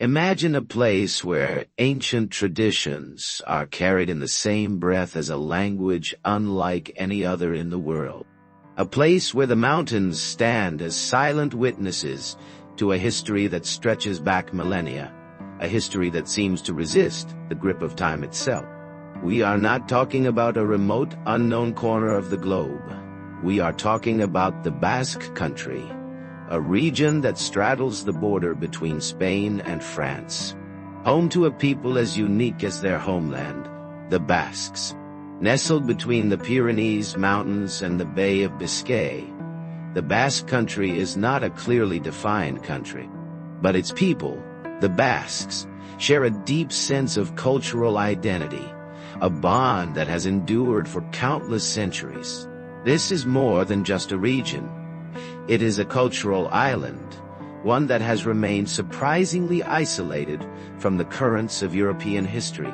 Imagine a place where ancient traditions are carried in the same breath as a language unlike any other in the world. A place where the mountains stand as silent witnesses to a history that stretches back millennia, a history that seems to resist the grip of time itself. We are not talking about a remote, unknown corner of the globe. We are talking about the Basque country, a region that straddles the border between Spain and France. Home to a people as unique as their homeland, the Basques. Nestled between the Pyrenees Mountains and the Bay of Biscay, the Basque country is not a clearly defined country. But its people, the Basques, share a deep sense of cultural identity, a bond that has endured for countless centuries. This is more than just a region. It is a cultural island, one that has remained surprisingly isolated from the currents of European history.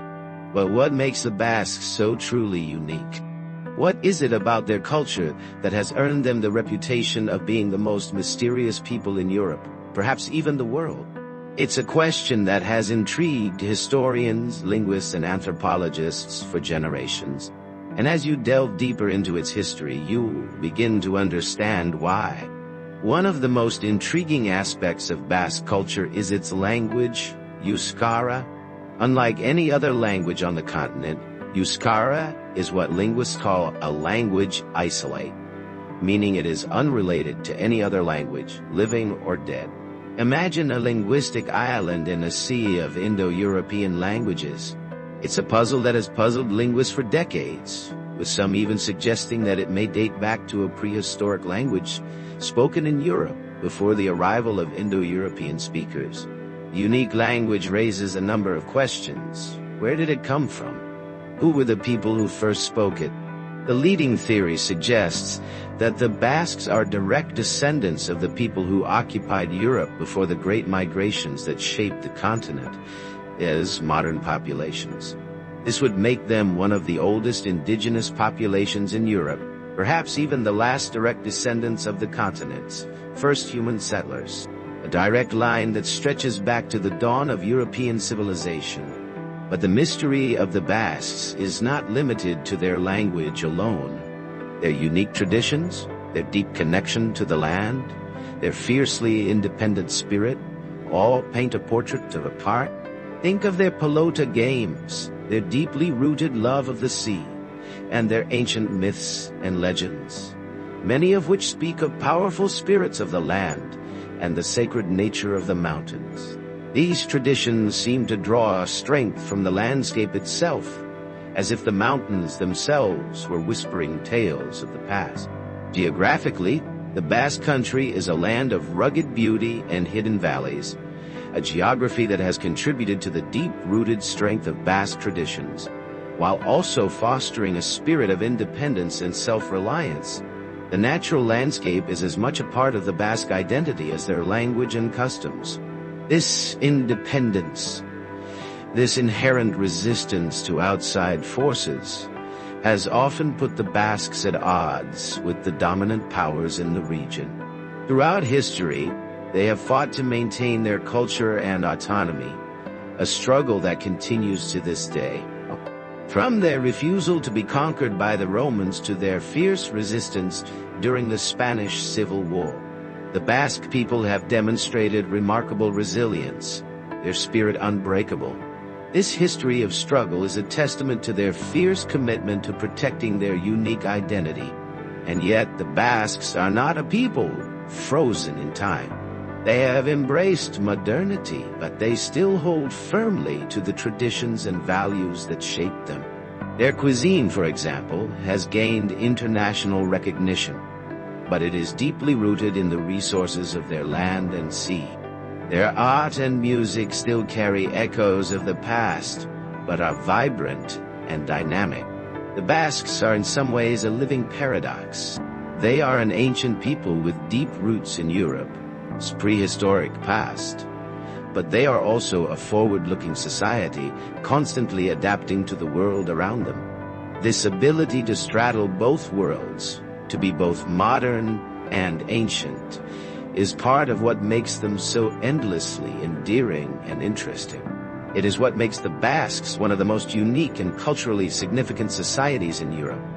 But what makes the Basques so truly unique? What is it about their culture that has earned them the reputation of being the most mysterious people in Europe, perhaps even the world? It's a question that has intrigued historians, linguists, and anthropologists for generations. And as you delve deeper into its history, you begin to understand why. One of the most intriguing aspects of Basque culture is its language, Euskara. Unlike any other language on the continent, Euskara is what linguists call a language isolate, meaning it is unrelated to any other language, living or dead. Imagine a linguistic island in a sea of Indo-European languages. It's a puzzle that has puzzled linguists for decades, with some even suggesting that it may date back to a prehistoric language spoken in Europe before the arrival of Indo-European speakers. The unique language raises a number of questions. Where did it come from? Who were the people who first spoke it? The leading theory suggests that the Basques are direct descendants of the people who occupied Europe before the great migrations that shaped the continent as modern populations. This would make them one of the oldest indigenous populations in Europe, perhaps even the last direct descendants of the continent's first human settlers, a direct line that stretches back to the dawn of European civilization. But the mystery of the Basques is not limited to their language alone. Their unique traditions, their deep connection to the land, their fiercely independent spirit, all paint a portrait of a part. Think of their pelota games, their deeply rooted love of the sea, and their ancient myths and legends, many of which speak of powerful spirits of the land and the sacred nature of the mountains. These traditions seem to draw strength from the landscape itself, as if the mountains themselves were whispering tales of the past. Geographically, the Basque Country is a land of rugged beauty and hidden valleys, a geography that has contributed to the deep-rooted strength of Basque traditions, while also fostering a spirit of independence and self-reliance. The natural landscape is as much a part of the Basque identity as their language and customs. This independence, this inherent resistance to outside forces, has often put the Basques at odds with the dominant powers in the region. Throughout history, they have fought to maintain their culture and autonomy, a struggle that continues to this day. From their refusal to be conquered by the Romans to their fierce resistance during the Spanish Civil War, the Basque people have demonstrated remarkable resilience, their spirit unbreakable. This history of struggle is a testament to their fierce commitment to protecting their unique identity. And yet the Basques are not a people frozen in time. They have embraced modernity, but they still hold firmly to the traditions and values that shaped them. Their cuisine, for example, has gained international recognition, but it is deeply rooted in the resources of their land and sea. Their art and music still carry echoes of the past, but are vibrant and dynamic. The Basques are in some ways a living paradox. They are an ancient people with deep roots in Europe's prehistoric past, but they are also a forward-looking society, constantly adapting to the world around them. This ability to straddle both worlds, to be both modern and ancient, is part of what makes them so endlessly endearing and interesting. It is what makes the Basques one of the most unique and culturally significant societies in Europe.